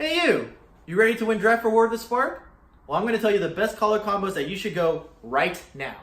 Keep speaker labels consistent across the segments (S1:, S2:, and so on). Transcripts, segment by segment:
S1: Hey you! You ready to win Draft Reward this Spark? Well, I'm going to tell you the best color combos that you should go right now.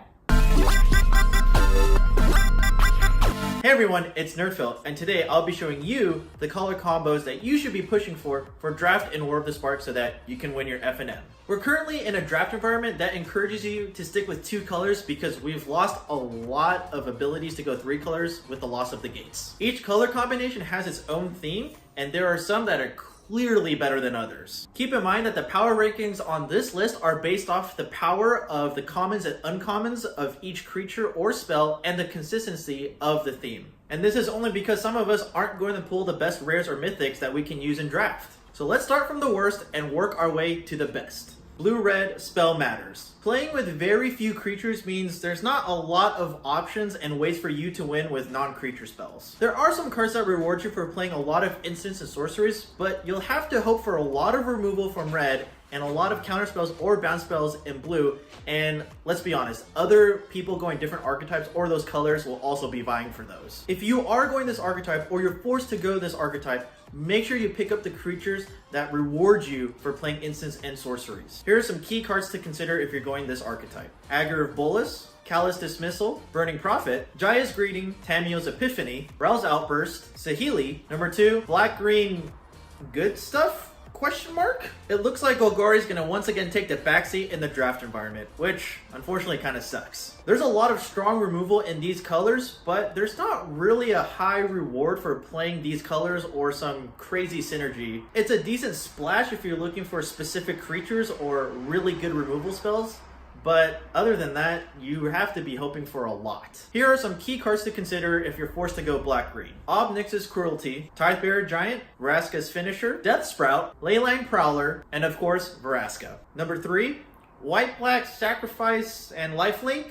S1: Hey everyone, it's Nerdfelt, and today I'll be showing you the color combos that you should be pushing for Draft in War of the Spark so that you can win your F&M. We're currently in a draft environment that encourages you to stick with 2 colors because we've lost a lot of abilities to go 3 colors with the loss of the gates. Each color combination has its own theme, and there are some that are clearly better than others. Keep in mind that the power rankings on this list are based off the power of the commons and uncommons of each creature or spell and the consistency of the theme. And this is only because some of us aren't going to pull the best rares or mythics that we can use in draft. So let's start from the worst and work our way to the best. Blue-red spell matters. Playing with very few creatures means there's not a lot of options and ways for you to win with non-creature spells. There are some cards that reward you for playing a lot of instants and sorceries, but you'll have to hope for a lot of removal from red and a lot of counter spells or bounce spells in blue, and let's be honest, other people going different archetypes or those colors will also be vying for those. If you are going this archetype or you're forced to go this archetype, make sure you pick up the creatures that reward you for playing instants and sorceries. Here are some key cards to consider if you're going this archetype. Aggro of Bolus, Callous Dismissal, Burning Prophet, Jaya's Greeting, Tamiyo's Epiphany, Ral's Outburst, Saheeli. Number 2, Black-Green Good Stuff? Question mark? It looks like Golgari's gonna once again take the backseat in the draft environment, which unfortunately kind of sucks. There's a lot of strong removal in these colors, but there's not really a high reward for playing these colors or some crazy synergy. It's a decent splash if you're looking for specific creatures or really good removal spells, but other than that, you have to be hoping for a lot. Here are some key cards to consider if you're forced to go black-green. Ob Nixi's Cruelty, Tidebearer Giant, Vraska's Finisher, Death Sprout, Leyline Prowler, and of course, Vraska. Number 3, White-Black Sacrifice and Lifelink?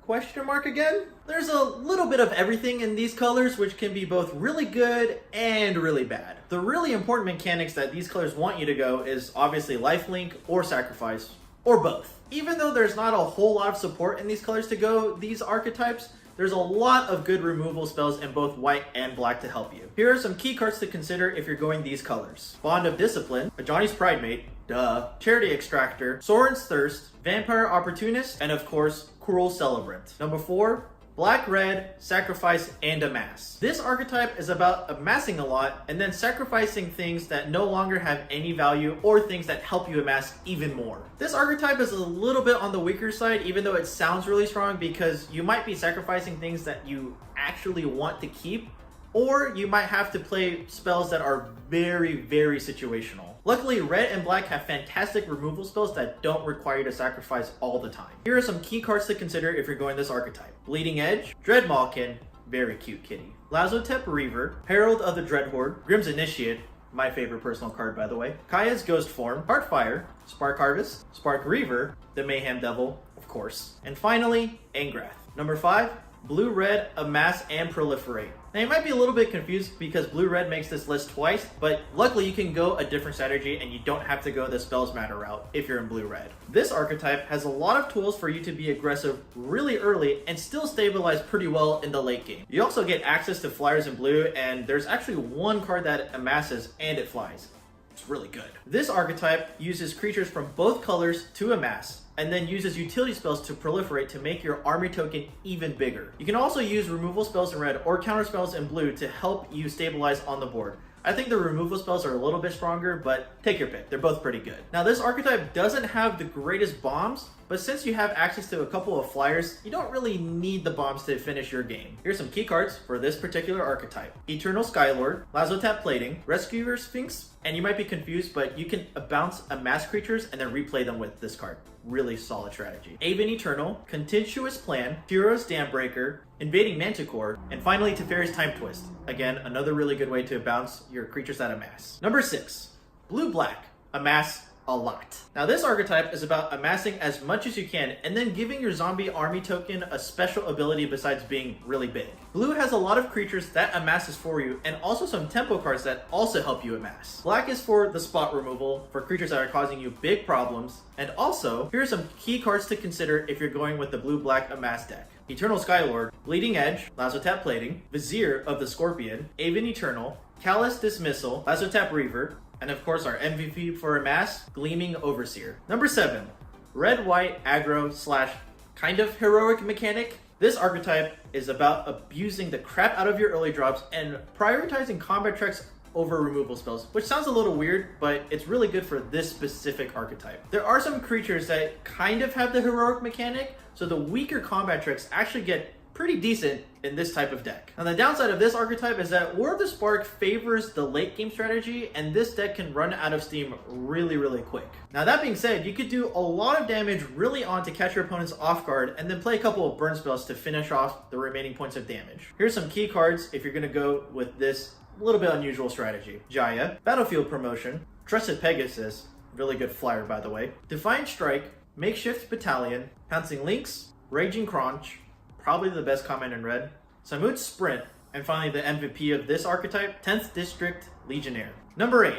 S1: Question mark again? There's a little bit of everything in these colors, which can be both really good and really bad. The really important mechanics that these colors want you to go is obviously Lifelink or Sacrifice, or both. Even though there's not a whole lot of support in these colors to go these archetypes, there's a lot of good removal spells in both white and black to help you. Here are some key cards to consider if you're going these colors. Bond of Discipline, Ajani's Pridemate, duh, Charity Extractor, Soren's Thirst, Vampire Opportunist, and of course, Cruel Celebrant. Number 4, Black, Red, Sacrifice, and Amass. This archetype is about amassing a lot and then sacrificing things that no longer have any value or things that help you amass even more. This archetype is a little bit on the weaker side, even though it sounds really strong, because you might be sacrificing things that you actually want to keep, or you might have to play spells that are very, very situational. Luckily, red and black have fantastic removal spells that don't require you to sacrifice all the time. Here are some key cards to consider if you're going this archetype. Bleeding Edge, Dreadmalkin, very cute kitty, Lazotep Reaver, Herald of the Dreadhorde, Grimm's Initiate, my favorite personal card by the way, Kaya's Ghost Form, Heartfire, Spark Harvest, Spark Reaver, the Mayhem Devil, of course, and finally, Angrath. Number 5, Blue-Red, Amass, and Proliferate. Now you might be a little bit confused because Blue-Red makes this list twice, but luckily you can go a different strategy and you don't have to go the Spells Matter route if you're in Blue-Red. This archetype has a lot of tools for you to be aggressive really early and still stabilize pretty well in the late game. You also get access to flyers in blue, and there's actually one card that amasses and it flies. It's really good. This archetype uses creatures from both colors to amass, and then uses utility spells to proliferate to make your army token even bigger. You can also use removal spells in red or counter spells in blue to help you stabilize on the board. I think the removal spells are a little bit stronger, but take your pick. They're both pretty good. Now this archetype doesn't have the greatest bombs, but since you have access to a couple of flyers, you don't really need the bombs to finish your game. Here's some key cards for this particular archetype. Eternal Skylord, Lazotep Plating, Rescuer Sphinx, and you might be confused, but you can bounce amass creatures and then replay them with this card. Really solid strategy. Aven Eternal, Contentious Plan, Hero's Dambreaker, Invading Manticore, and finally Teferi's Time Twist. Again, another really good way to bounce your creatures that amass. Number 6, Blue-Black, Amass a lot. Now this archetype is about amassing as much as you can and then giving your zombie army token a special ability besides being really big. Blue has a lot of creatures that amasses for you and also some tempo cards that also help you amass. Black is for the spot removal for creatures that are causing you big problems, and also here are some key cards to consider if you're going with the blue-black amass deck. Eternal Skylord, Bleeding Edge, Lazotep Plating, Vizier of the Scorpion, Aven Eternal, Callous Dismissal, Lazotep Reaver, And of course, our MVP for amass, Gleaming Overseer. Number 7, red-white aggro slash kind of heroic mechanic. This archetype is about abusing the crap out of your early drops and prioritizing combat treks over removal spells, which sounds a little weird, but it's really good for this specific archetype. There are some creatures that kind of have the heroic mechanic, so the weaker combat tricks actually get pretty decent in this type of deck. Now the downside of this archetype is that War of the Spark favors the late game strategy, and this deck can run out of steam really quick. Now that being said, you could do a lot of damage really on to catch your opponents off guard, and then play a couple of burn spells to finish off the remaining points of damage. Here's some key cards if you're gonna go with this a little bit unusual strategy. Jaya, Battlefield Promotion, Trusted Pegasus, really good flyer by the way, Defiant Strike, Makeshift Battalion, Pouncing Lynx, Raging Crunch, probably the best comment in red, Samut Sprint, and finally the MVP of this archetype, 10th District Legionnaire. Number 8,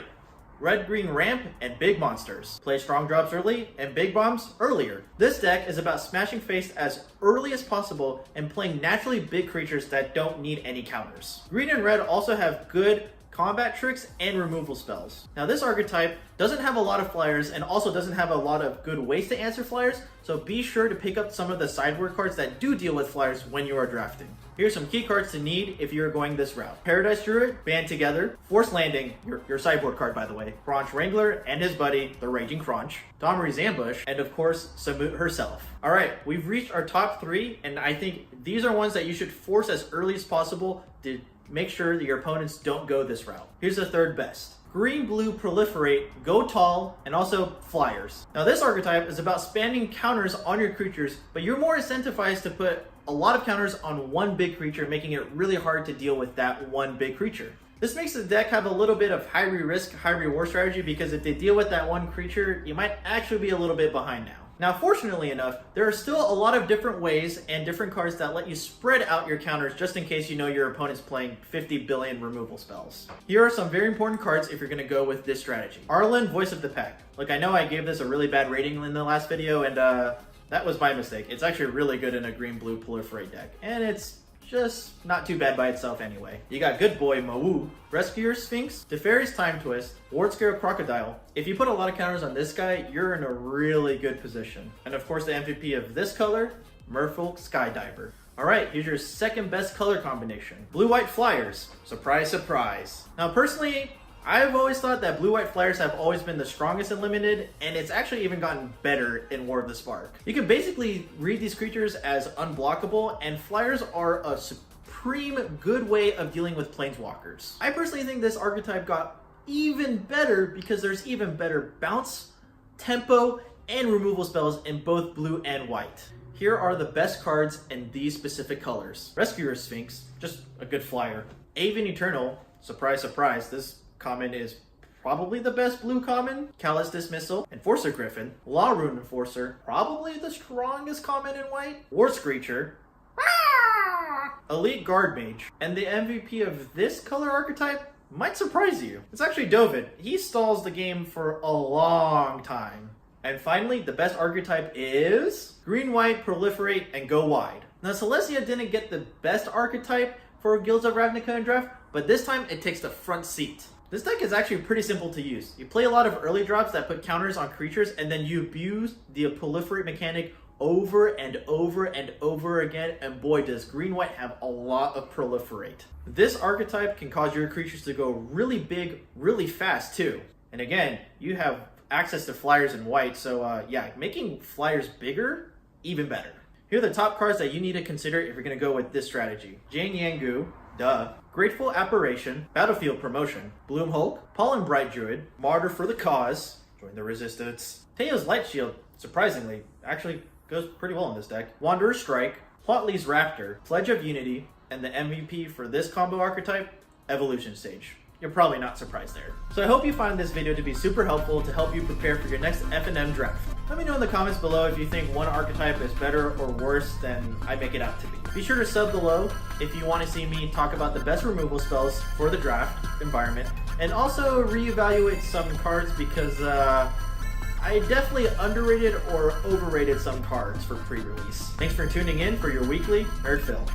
S1: red-green ramp and big monsters. Play strong drops early and big bombs earlier. This deck is about smashing face as early as possible and playing naturally big creatures that don't need any counters. Green and red also have good combat tricks and removal spells. Now this archetype doesn't have a lot of flyers and also doesn't have a lot of good ways to answer flyers, so be sure to pick up some of the sideboard cards that do deal with flyers when you are drafting. Here's some key cards to need if you're going this route. Paradise Druid, Band Together, Force Landing, your sideboard card by the way, Crunch Wrangler and his buddy, the Raging Crunch, Domri's Ambush, and of course, Samut herself. Alright, we've reached our top 3, and I think these are ones that you should force as early as possible to make sure that your opponents don't go this route. Here's the third best. Green-blue proliferate, go tall, and also flyers. Now this archetype is about spamming counters on your creatures, but you're more incentivized to put a lot of counters on one big creature, making it really hard to deal with that one big creature. This makes the deck have a little bit of high risk, high reward strategy, because if they deal with that one creature, you might actually be a little bit behind now. Now, fortunately enough, there are still a lot of different ways and different cards that let you spread out your counters just in case you know your opponent's playing 50 billion removal spells. Here are some very important cards if you're going to go with this strategy. Arlen, Voice of the Pack. Look, I know I gave this a really bad rating in the last video, and that was my mistake. It's actually really good in a green-blue proliferate deck, and it's just not too bad by itself anyway. You got Good Boy Mawu, Rescuer Sphinx, Teferi's Time Twist, Wardscare Crocodile. If you put a lot of counters on this guy, you're in a really good position. And of course the MVP of this color, Merfolk Skydiver. Alright, here's your second best color combination. Blue-white flyers. Surprise, surprise. Now personally, I've always thought that blue-white flyers have always been the strongest in Limited, and it's actually even gotten better in War of the Spark. You can basically read these creatures as unblockable, and flyers are a supreme good way of dealing with planeswalkers. I personally think this archetype got even better because there's even better bounce, tempo, and removal spells in both blue and white. Here are the best cards in these specific colors. Rescuer Sphinx, just a good flyer. Aven Eternal, surprise, surprise, this common is probably the best blue common. Callous Dismissal, Enforcer Griffin, Law Rune Enforcer, probably the strongest common in white. War Screecher, Elite Guard Mage, and the MVP of this color archetype might surprise you. It's actually Dovid. He stalls the game for a long time. And finally, the best archetype is Green-White Proliferate and Go Wide. Now Celestia didn't get the best archetype for Guilds of Ravnica and Draft, but this time it takes the front seat. This deck is actually pretty simple to use. You play a lot of early drops that put counters on creatures, and then you abuse the proliferate mechanic over and over and over again, and boy does green-white have a lot of proliferate. This archetype can cause your creatures to go really big, really fast too. And again, you have access to flyers in white, so yeah, making flyers bigger, even better. Here are the top cards that you need to consider if you're going to go with this strategy. Jane Yangu, duh. Grateful Apparition, Battlefield Promotion, Bloom Hulk, Pollen Bright Druid, Martyr for the Cause, join the resistance. Teo's Light Shield, surprisingly, actually goes pretty well in this deck. Wanderer Strike, Plotly's Raptor, Pledge of Unity, and the MVP for this combo archetype, Evolution Stage. You're probably not surprised there. So I hope you find this video to be super helpful to help you prepare for your next F&M draft. Let me know in the comments below if you think one archetype is better or worse than I make it out to be. Be sure to sub below if you want to see me talk about the best removal spells for the draft environment, and also reevaluate some cards because I definitely underrated or overrated some cards for pre-release. Thanks for tuning in for your weekly Nerd Fill.